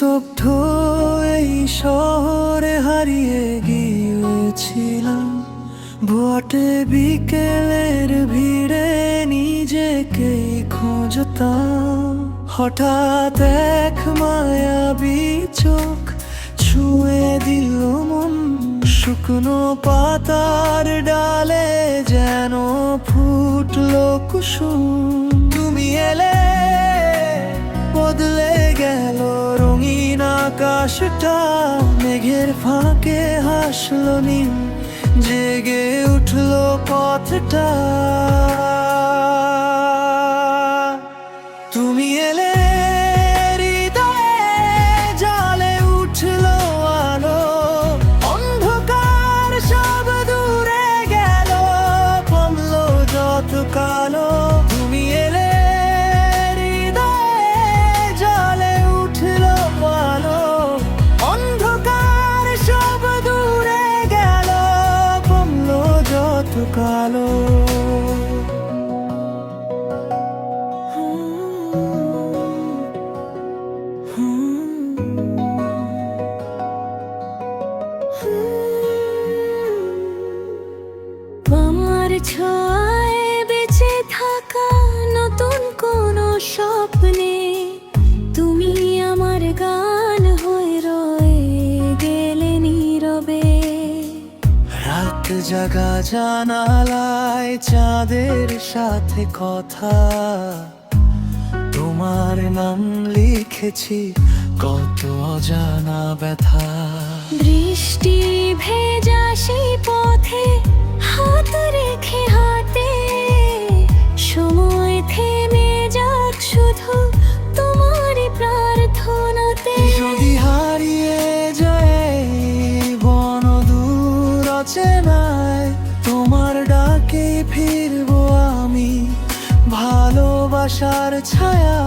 নিস্তব্ধ এই শহরে হারিয়ে গিয়েছিলাম, বটে বিকেলের ভিড়ে নিজেকেই খুঁজতাম। হঠাৎ এক মায়াবী চোখ ছুঁয়ে দিল মন, শুকনো পাতার ডালে যেন ফুটলো কুসুম। তুমি এলে বদলে গেল রঙিন আকাশটা, মেঘের ফাঁকে হাসলো নীল, জেগে উঠলো পথটা। তুমি এলে হৃদয়ে জ্বলে উঠলো আলো, অন্ধকার সব দূরে গেল, কমলো যত কালো। তুমি এলে হৃদয়ে জ্বলে উঠলো আলো, অন্ধকার সব দূরে গেল, কমলো যত কালো। আমার ছোঁয়ায় বেঁচে থাকা নতুন কোনো স্বপ্নে, তুমি আমার গান হয়ে রয়ে গেলে নীরবে। রাত জাগা জানালায় চাঁদের সাথে কথা, তোমার নাম লিখেছি কত অজানা ব্যথা। বৃষ্টি ভেজা সেই পথে হাত রেখে হাতে, সময় থেমে যাক শুধু তোমারই প্রার্থনাতে। যদি হারিয়ে যায় বন দূর অচেনায়, তোমার ডাকে ফিরবো আমি ভালোবাসার ছায়া।